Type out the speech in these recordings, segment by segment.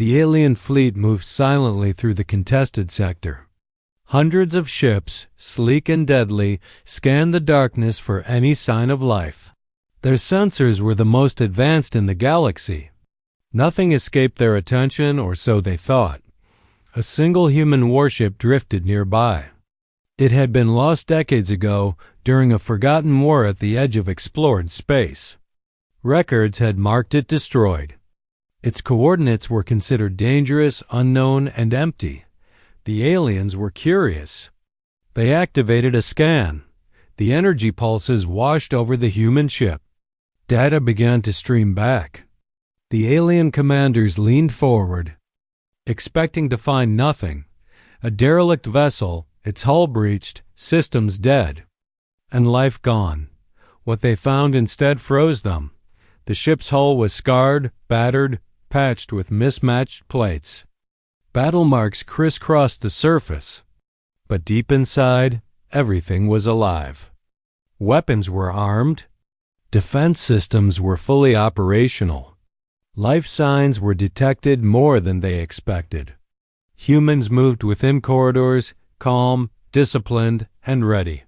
The alien fleet moved silently through the contested sector. Hundreds of ships, sleek and deadly, scanned the darkness for any sign of life. Their sensors were the most advanced in the galaxy. Nothing escaped their attention, or so they thought. A single human warship drifted nearby. It had been lost decades ago during a forgotten war at the edge of explored space. Records had marked it destroyed. Its coordinates were considered dangerous, unknown, and empty. The aliens were curious. They activated a scan. The energy pulses washed over the human ship. Data began to stream back. The alien commanders leaned forward, expecting to find nothing. A derelict vessel, its hull breached, systems dead, and life gone. What they found instead froze them. The ship's hull was scarred, battered, patched with mismatched plates. Battle marks crisscrossed the surface, but deep inside, everything was alive. Weapons were armed. Defense systems were fully operational. Life signs were detected more than they expected. Humans moved within corridors, calm, disciplined, and ready.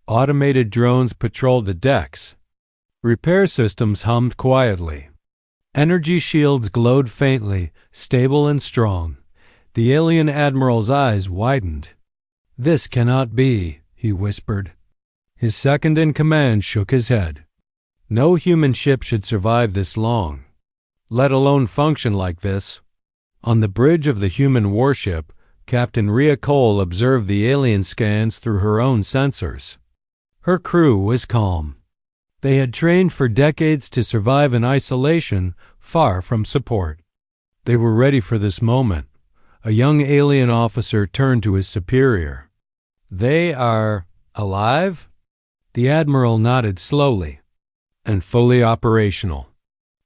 Automated drones patrolled the decks. Repair systems hummed quietly. Energy shields glowed faintly, stable and strong. The alien admiral's eyes widened. "This cannot be," he whispered. His second-in-command shook his head. No human ship should survive this long, let alone function like this. On the bridge of the human warship, Captain Rhea Cole observed the alien scans through her own sensors. Her crew was calm. They had trained for decades to survive in isolation, far from support. They were ready for this moment. A young alien officer turned to his superior. "They are alive?" The admiral nodded slowly. "And fully operational.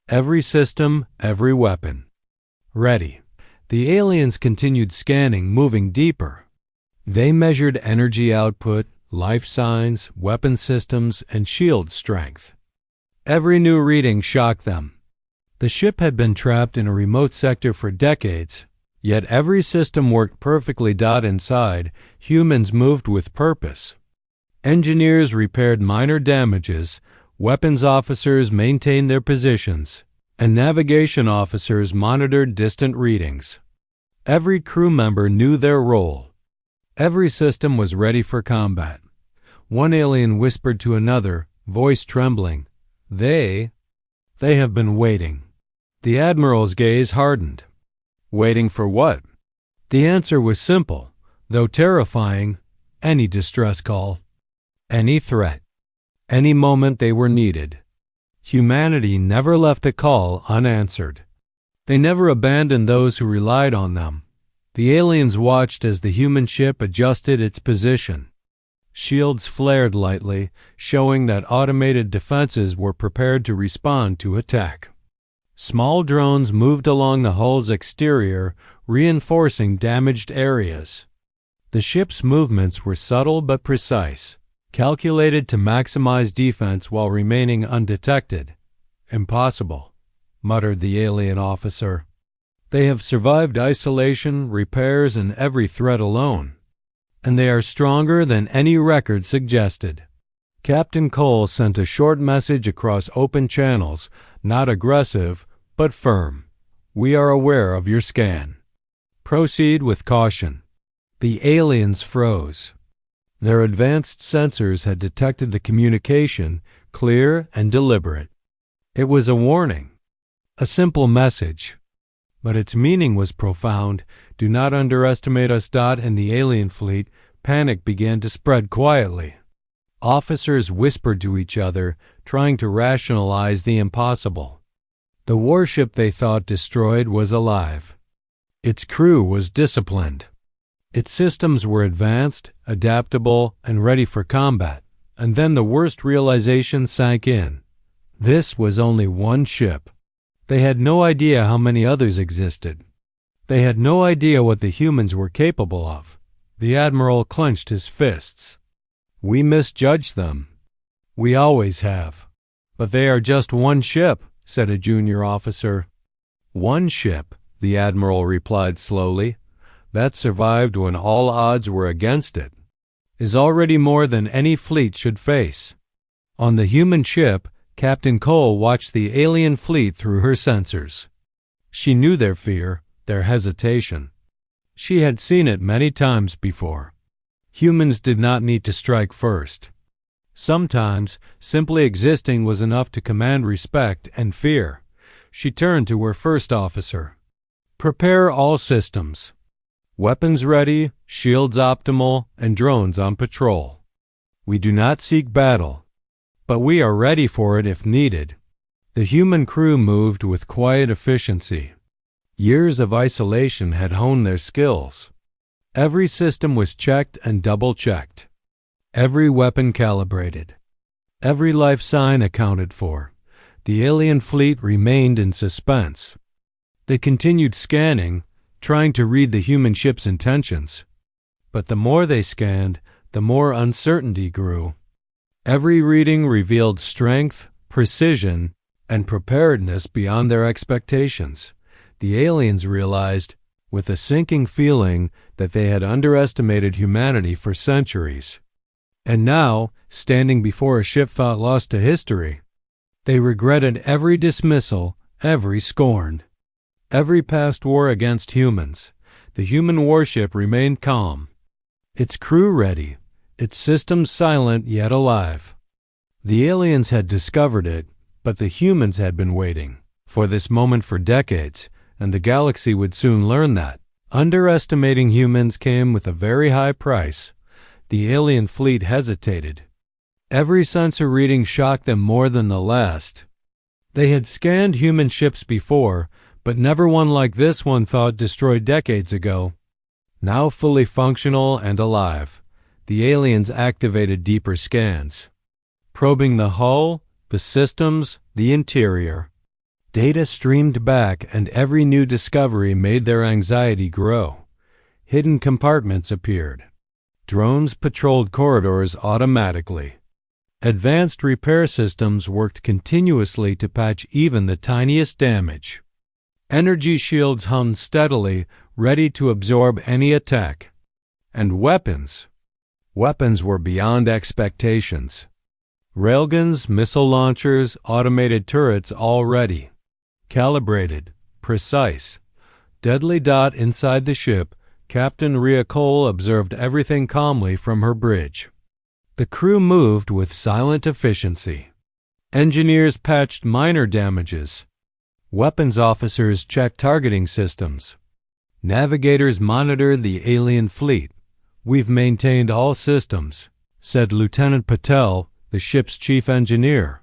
Every system, every weapon. Ready." The aliens continued scanning, moving deeper. They measured energy output, life signs, weapon systems, and shield strength. Every new reading shocked them. The ship had been trapped in a remote sector for decades, yet every system worked perfectly. Inside, humans moved with purpose. Engineers repaired minor damages, weapons officers maintained their positions, and navigation officers monitored distant readings. Every crew member knew their role. Every system was ready for combat. One alien whispered to another, voice trembling, They have been waiting." The admiral's gaze hardened. Waiting for what? The answer was simple, though terrifying: any distress call, any threat, any moment they were needed. Humanity never left a call unanswered. They never abandoned those who relied on them. The aliens watched as the human ship adjusted its position. Shields flared lightly, showing that automated defenses were prepared to respond to attack. Small drones moved along the hull's exterior, reinforcing damaged areas. The ship's movements were subtle but precise, calculated to maximize defense while remaining undetected. "Impossible," muttered the alien officer. "They have survived isolation, repairs, and every threat alone. And they are stronger than any record suggested." Captain Cole sent a short message across open channels, not aggressive, but firm. "We are aware of your scan. Proceed with caution." The aliens froze. Their advanced sensors had detected the communication, clear and deliberate. It was a warning, a simple message, but its meaning was profound. "Do not underestimate us." In the alien fleet, panic began to spread quietly. Officers whispered to each other, trying to rationalize the impossible. The warship they thought destroyed was alive. Its crew was disciplined. Its systems were advanced, adaptable, and ready for combat. And then the worst realization sank in. This was only one ship. They had no idea how many others existed. They had no idea what the humans were capable of. The admiral clenched his fists. "We misjudged them. We always have." "But they are just one ship," said a junior officer. "One ship," the admiral replied slowly. "That survived when all odds were against it. Is already more than any fleet should face." On the human ship, Captain Cole watched the alien fleet through her sensors. She knew their fear, their hesitation. She had seen it many times before. Humans did not need to strike first. Sometimes, simply existing was enough to command respect and fear. She turned to her first officer. "Prepare all systems. Weapons ready, shields optimal, and drones on patrol. We do not seek battle, but we are ready for it if needed." The human crew moved with quiet efficiency. Years of isolation had honed their skills. Every system was checked and double-checked. Every weapon calibrated. Every life sign accounted for. The alien fleet remained in suspense. They continued scanning, trying to read the human ship's intentions. But the more they scanned, the more uncertainty grew. Every reading revealed strength, precision, and preparedness beyond their expectations. The aliens realized, with a sinking feeling, that they had underestimated humanity for centuries. And now, standing before a ship thought lost to history, they regretted every dismissal, every scorn. Every past war against humans. The human warship remained calm, its crew ready, its systems silent yet alive. The aliens had discovered it, but the humans had been waiting for this moment for decades, and the galaxy would soon learn that. Underestimating humans came with a very high price. The alien fleet hesitated. Every sensor reading shocked them more than the last. They had scanned human ships before, but never one like this one thought destroyed decades ago. Now fully functional and alive, the aliens activated deeper scans, probing the hull, the systems, the interior. Data streamed back, and every new discovery made their anxiety grow. Hidden compartments appeared. Drones patrolled corridors automatically. Advanced repair systems worked continuously to patch even the tiniest damage. Energy shields hummed steadily, ready to absorb any attack. And weapons. Weapons were beyond expectations. Railguns, missile launchers, automated turrets all ready. Calibrated, precise. Deadly dot inside the ship, Captain Rhea Cole observed everything calmly from her bridge. The crew moved with silent efficiency. Engineers patched minor damages. Weapons officers checked targeting systems. Navigators monitored the alien fleet. "We've maintained all systems," said Lieutenant Patel, the ship's chief engineer.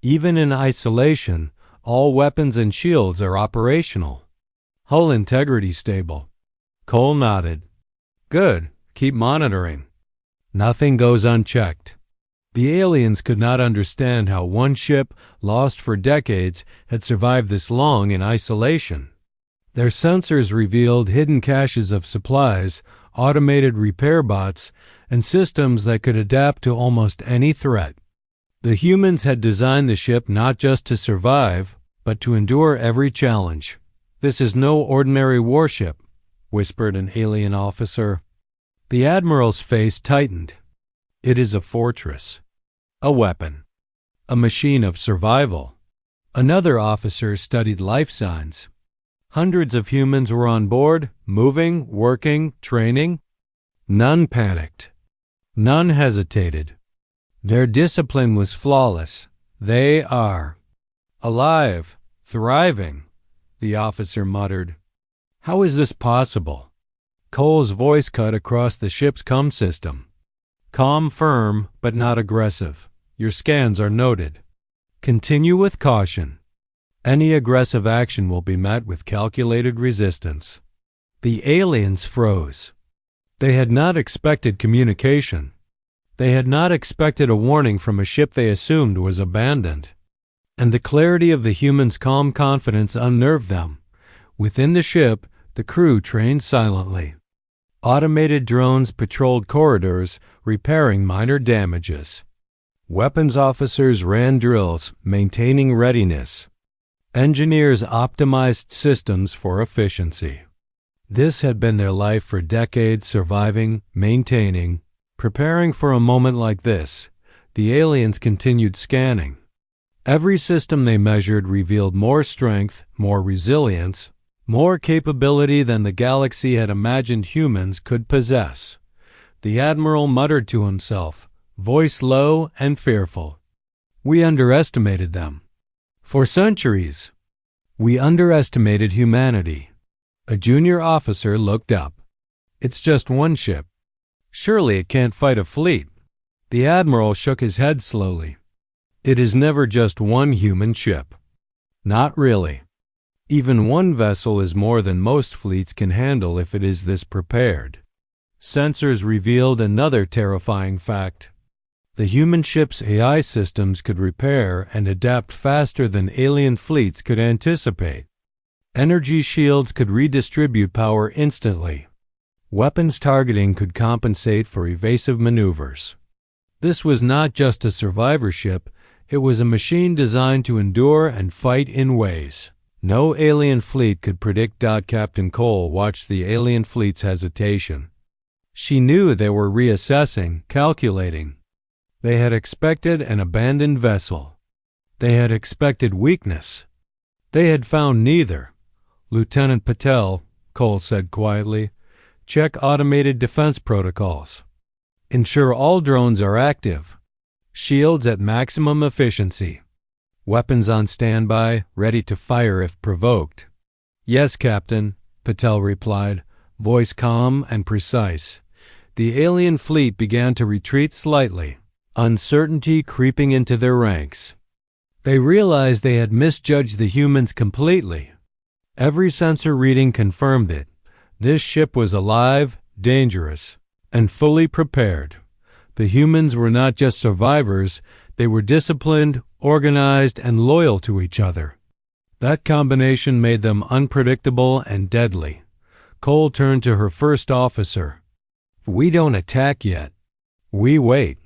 "Even in isolation, all weapons and shields are operational. Hull integrity stable." Cole nodded. "Good. Keep monitoring." Nothing goes unchecked. The aliens could not understand how one ship, lost for decades, had survived this long in isolation. Their sensors revealed hidden caches of supplies, automated repair bots, and systems that could adapt to almost any threat. The humans had designed the ship not just to survive, but to endure every challenge. "This is no ordinary warship," whispered an alien officer. The admiral's face tightened. "It is a fortress, a weapon, a machine of survival." Another officer studied life signs. Hundreds of humans were on board, moving, working, training. None panicked. None hesitated. Their discipline was flawless. "They are alive, thriving," the officer muttered. "How is this possible?" Cole's voice cut across the ship's comm system. "Calm, firm, but not aggressive. Your scans are noted. Continue with caution. Any aggressive action will be met with calculated resistance." The aliens froze. They had not expected communication. They had not expected a warning from a ship they assumed was abandoned. And the clarity of the humans' calm confidence unnerved them. Within the ship, the crew trained silently. Automated drones patrolled corridors, repairing minor damages. Weapons officers ran drills, maintaining readiness. Engineers optimized systems for efficiency. This had been their life for decades, surviving, maintaining, preparing for a moment like this. The aliens continued scanning. Every system they measured revealed more strength, more resilience, more capability than the galaxy had imagined humans could possess. The Admiral muttered to himself, voice low and fearful. We underestimated them. For centuries, we underestimated humanity. A junior officer looked up. It's just one ship. Surely it can't fight a fleet. The Admiral shook his head slowly. It is never just one human ship. Not really. Even one vessel is more than most fleets can handle if it is this prepared. Sensors revealed another terrifying fact. The human ship's AI systems could repair and adapt faster than alien fleets could anticipate. Energy shields could redistribute power instantly. Weapons targeting could compensate for evasive maneuvers. This was not just a survivor ship, it was a machine designed to endure and fight in ways no alien fleet could predict. Captain Cole watched the alien fleet's hesitation. She knew they were reassessing, calculating. They had expected an abandoned vessel. They had expected weakness. They had found neither. Lieutenant Patel, Cole said quietly, check automated defense protocols. Ensure all drones are active. Shields at maximum efficiency. Weapons on standby, ready to fire if provoked. Yes, Captain, Patel replied, voice calm and precise. The alien fleet began to retreat slightly, uncertainty creeping into their ranks. They realized they had misjudged the humans completely. Every sensor reading confirmed it. This ship was alive, dangerous, and fully prepared. The humans were not just survivors, they were disciplined, organized, and loyal to each other. That combination made them unpredictable and deadly. Cole turned to her first officer. We don't attack yet. We wait.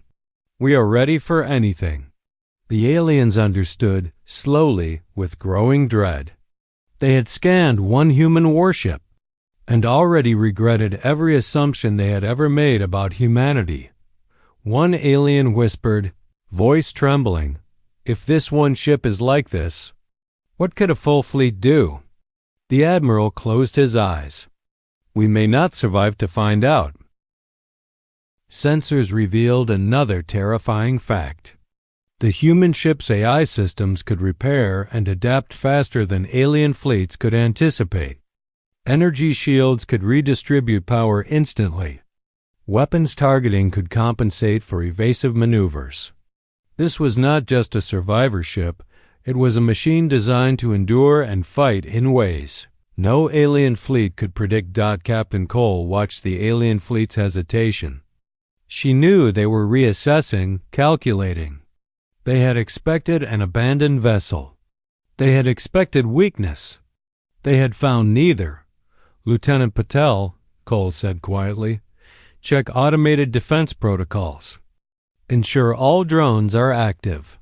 We are ready for anything. The aliens understood, slowly, with growing dread. They had scanned one human warship and already regretted every assumption they had ever made about humanity. One alien whispered, voice trembling, if this one ship is like this, what could a full fleet do? The Admiral closed his eyes. We may not survive to find out. Sensors revealed another terrifying fact. The human ship's AI systems could repair and adapt faster than alien fleets could anticipate. Energy shields could redistribute power instantly. Weapons targeting could compensate for evasive maneuvers. This was not just a survivor ship, it was a machine designed to endure and fight in ways no alien fleet could predict. Captain Cole watched the alien fleet's hesitation. She knew they were reassessing, calculating. They had expected an abandoned vessel. They had expected weakness. They had found neither. Lieutenant Patel, Cole said quietly, check automated defense protocols. Ensure all drones are active.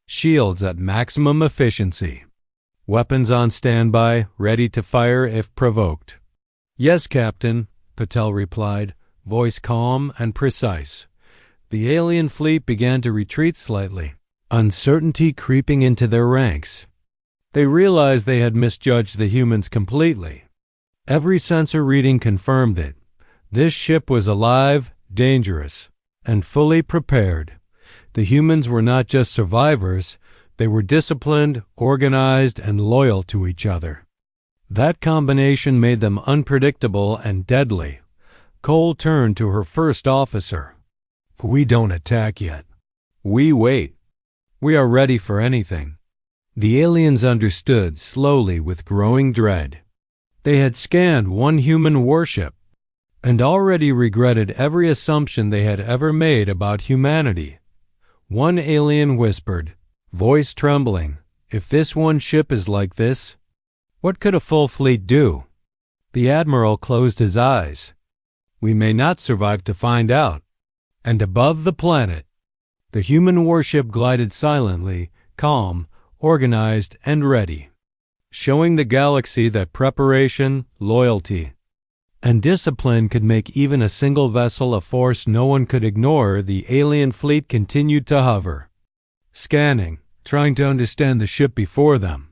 Shields at maximum efficiency. Weapons on standby, ready to fire if provoked. Yes, Captain, Patel replied, voice calm and precise. The alien fleet began to retreat slightly, uncertainty creeping into their ranks. They realized they had misjudged the humans completely. Every sensor reading confirmed it. This ship was alive, dangerous, and fully prepared. The humans were not just survivors, they were disciplined, organized, and loyal to each other. That combination made them unpredictable and deadly. Cole turned to her first officer. We don't attack yet. We wait. We are ready for anything. The aliens understood, slowly, with growing dread. They had scanned one human warship and already regretted every assumption they had ever made about humanity. One alien whispered, voice trembling, if this one ship is like this, what could a full fleet do? The Admiral closed his eyes. We may not survive to find out. And above the planet, the human warship glided silently, calm, organized, and ready. showing the galaxy that preparation, loyalty, and discipline could make even a single vessel a force no one could ignore. The alien fleet continued to hover, scanning, trying to understand the ship before them.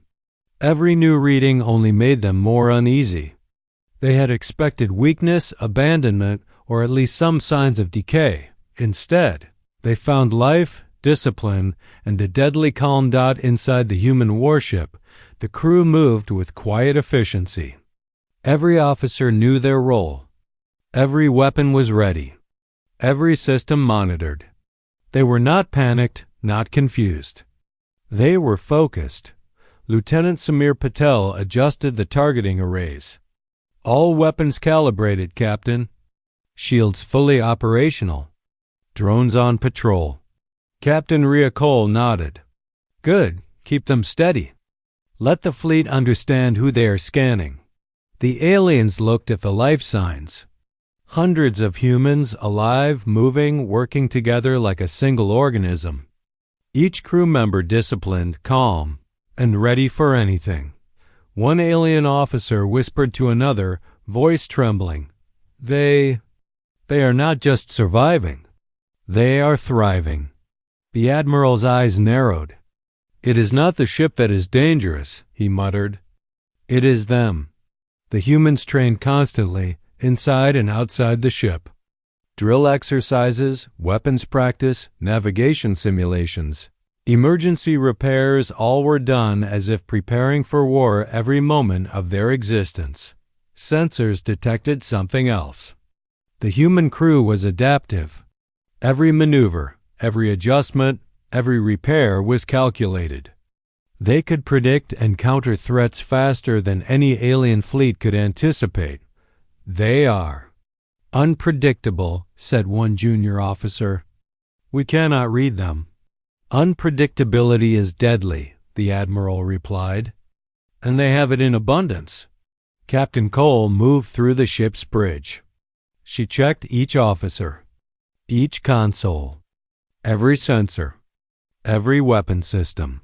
Every new reading only made them more uneasy. They had expected weakness, abandonment, or at least some signs of decay. Instead, they found life, discipline, and a deadly calm. Inside the human warship, the crew moved with quiet efficiency. Every officer knew their role. Every weapon was ready. Every system monitored. They were not panicked, not confused. They were focused. Lieutenant Samir Patel adjusted the targeting arrays. All weapons calibrated, Captain. Shields fully operational. Drones on patrol. Captain Rhea Cole nodded. Good, keep them steady. Let the fleet understand who they are scanning. The aliens looked at the life signs. Hundreds of humans, alive, moving, working together like a single organism. Each crew member disciplined, calm, and ready for anything. One alien officer whispered to another, voice trembling, They are not just surviving. They are thriving. The Admiral's eyes narrowed. It is not the ship that is dangerous, he muttered. It is them. The humans trained constantly, inside and outside the ship. Drill exercises, weapons practice, navigation simulations. Emergency repairs, all were done as if preparing for war every moment of their existence. Sensors detected something else. The human crew was adaptive. Every maneuver, every adjustment, every repair was calculated. They could predict and counter threats faster than any alien fleet could anticipate. They are unpredictable, said one junior officer. We cannot read them. Unpredictability is deadly, the Admiral replied. And they have it in abundance. Captain Cole moved through the ship's bridge. She checked each officer, each console, every sensor, every weapon system.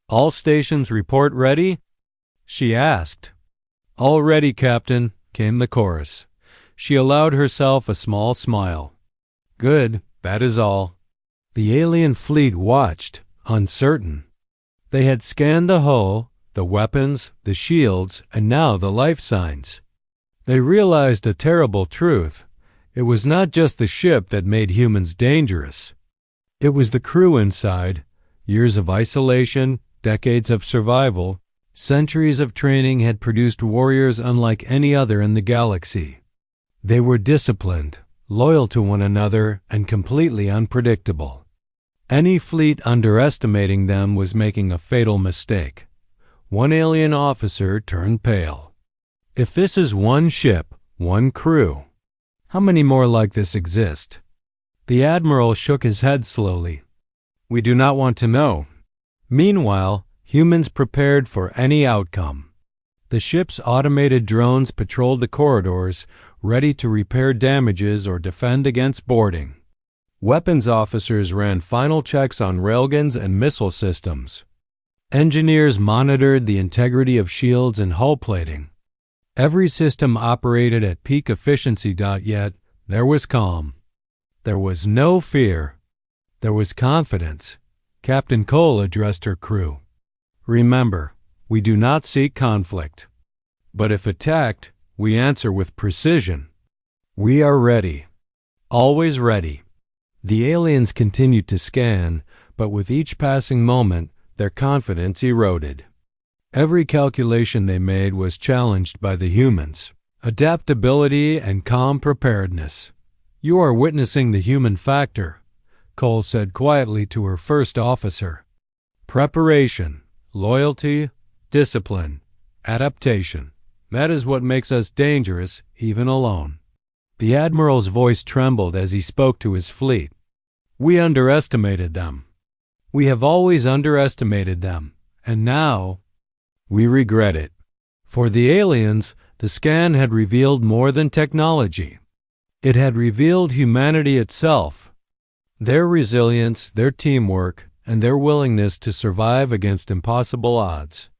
All stations report ready? She asked. All ready, Captain, came the chorus. She allowed herself a small smile. Good, that is all. The alien fleet watched, uncertain. They had scanned the hull, the weapons, the shields, and now the life signs. They realized a terrible truth. It was not just the ship that made humans dangerous. It was the crew inside. Years of isolation, decades of survival, centuries of training had produced warriors unlike any other in the galaxy. They were disciplined, loyal to one another, and completely unpredictable. Any fleet underestimating them was making a fatal mistake. One alien officer turned pale. If this is one ship, one crew, how many more like this exist? The Admiral shook his head slowly. We do not want to know. Meanwhile, humans prepared for any outcome. The ship's automated drones patrolled the corridors, ready to repair damages or defend against boarding. Weapons officers ran final checks on railguns and missile systems. Engineers monitored the integrity of shields and hull plating. Every system operated at peak efficiency. Yet there was calm. There was no fear. There was confidence. Captain Cole addressed her crew. Remember, we do not seek conflict. But if attacked, we answer with precision. We are ready. Always ready. The aliens continued to scan, but with each passing moment, their confidence eroded. Every calculation they made was challenged by the humans. Adaptability and calm preparedness. You are witnessing the human factor, Cole said quietly to her first officer. Preparation, loyalty, discipline, adaptation. That is what makes us dangerous, even alone. The Admiral's voice trembled as he spoke to his fleet. We underestimated them. We have always underestimated them, and now we regret it. For the aliens, the scan had revealed more than technology. It had revealed humanity itself, their resilience, their teamwork, and their willingness to survive against impossible odds.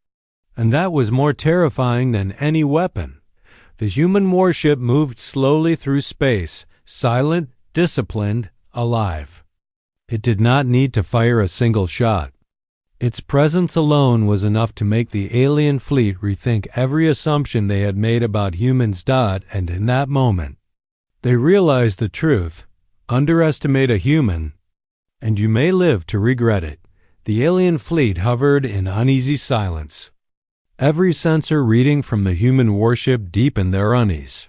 And that was more terrifying than any weapon. The human warship moved slowly through space, silent, disciplined, alive. It did not need to fire a single shot. Its presence alone was enough to make the alien fleet rethink every assumption they had made about humans. And in that moment, they realized the truth. Underestimate a human, and you may live to regret it. The alien fleet hovered in uneasy silence. Every sensor reading from the human warship deepened their unease.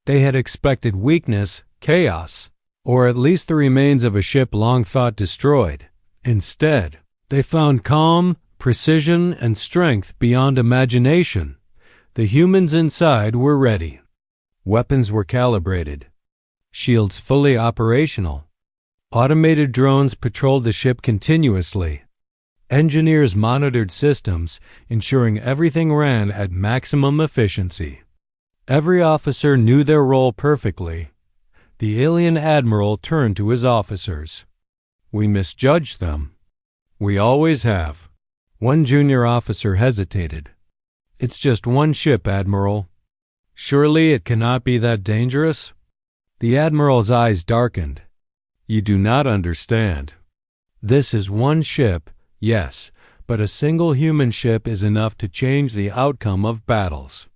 They had expected weakness, chaos, or at least the remains of a ship long thought destroyed. Instead, they found calm, precision, and strength beyond imagination. The humans inside were ready. Weapons were calibrated. Shields fully operational. Automated drones patrolled the ship continuously. Engineers monitored systems, ensuring everything ran at maximum efficiency. Every officer knew their role perfectly. The alien admiral turned to his officers. "We misjudged them. We always have." One junior officer hesitated. "It's just one ship, Admiral. Surely it cannot be that dangerous?" The Admiral's eyes darkened. "You do not understand. This is one ship, yes, but a single human ship is enough to change the outcome of battles.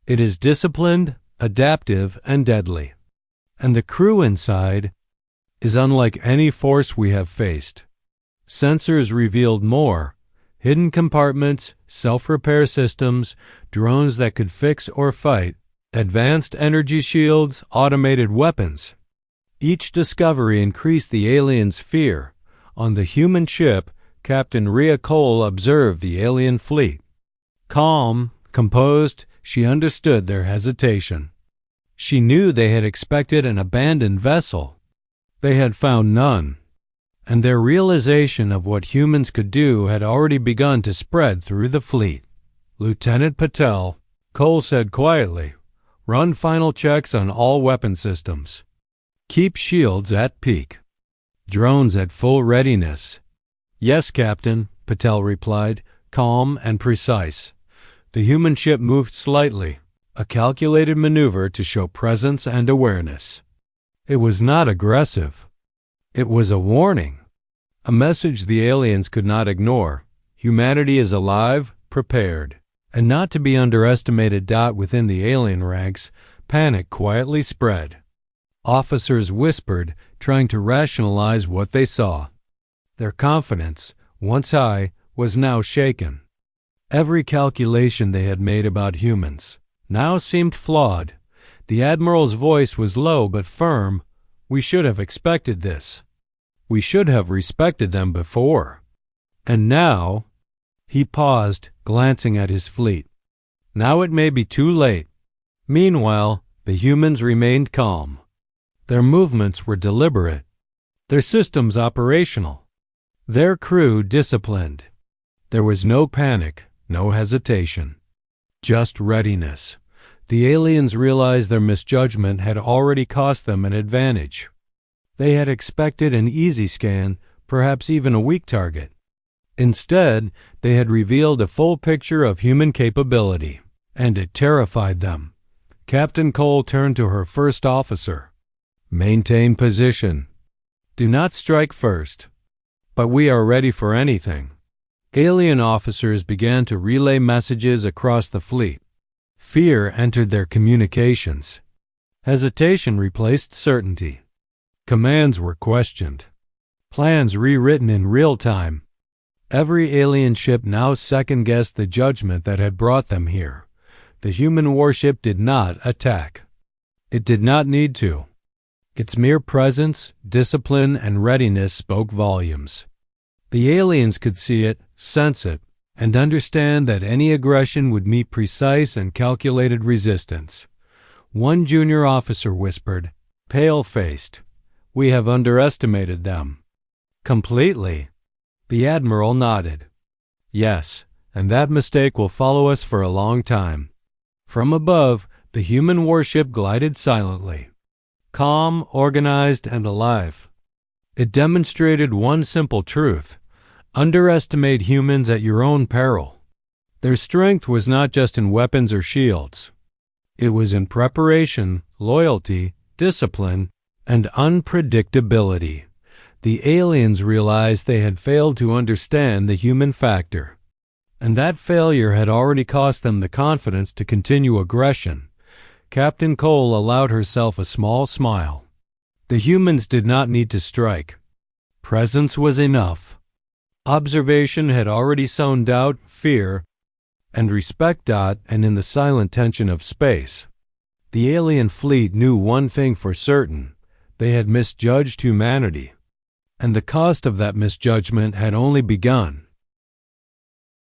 It is disciplined, adaptive, and deadly. And the crew inside is unlike any force we have faced." Sensors revealed more: hidden compartments, self-repair systems, drones that could fix or fight, advanced energy shields, automated weapons. Each discovery increased the aliens' fear. On the human ship, Captain Rhea Cole observed the alien fleet. Calm, composed, she understood their hesitation. She knew they had expected an abandoned vessel. They had found none. And their realization of what humans could do had already begun to spread through the fleet. "Lieutenant Patel," Cole said quietly, "run final checks on all weapon systems. Keep shields at peak. Drones at full readiness." "Yes, Captain," Patel replied, calm and precise. The human ship moved slightly, a calculated maneuver to show presence and awareness. It was not aggressive. It was a warning, a message the aliens could not ignore. Humanity is alive, prepared, and not to be underestimated. Within the alien ranks, panic quietly spread. Officers whispered, trying to rationalize what they saw. Their confidence, once high, was now shaken. Every calculation they had made about humans now seemed flawed. The Admiral's voice was low but firm. "We should have expected this. We should have respected them before. And now—" He paused, glancing at his fleet. "Now it may be too late." Meanwhile, the humans remained calm. Their movements were deliberate, their systems operational, their crew disciplined. There was no panic, no hesitation, just readiness. The aliens realized their misjudgment had already cost them an advantage. They had expected an easy scan, perhaps even a weak target. Instead, they had revealed a full picture of human capability, and it terrified them. Captain Cole turned to her first officer. "Maintain position. Do not strike first. But we are ready for anything." Alien officers began to relay messages across the fleet. Fear entered their communications. Hesitation replaced certainty. Commands were questioned. Plans rewritten in real time. Every alien ship now second-guessed the judgment that had brought them here. The human warship did not attack. It did not need to. Its mere presence, discipline, and readiness spoke volumes. The aliens could see it, sense it, and understand that any aggression would meet precise and calculated resistance. One junior officer whispered, pale-faced, "We have underestimated them." "Completely." The Admiral nodded. "Yes, and that mistake will follow us for a long time." From above, the human warship glided silently, calm, organized, and alive. It demonstrated one simple truth: underestimate humans at your own peril. Their strength was not just in weapons or shields. It was in preparation, loyalty, discipline, and unpredictability. The aliens realized they had failed to understand the human factor, and that failure had already cost them the confidence to continue aggression. Captain Cole allowed herself a small smile. The humans did not need to strike. Presence was enough. Observation had already sown doubt, fear, and respect. And in the silent tension of space, the alien fleet knew one thing for certain: they had misjudged humanity. And the cost of that misjudgment had only begun.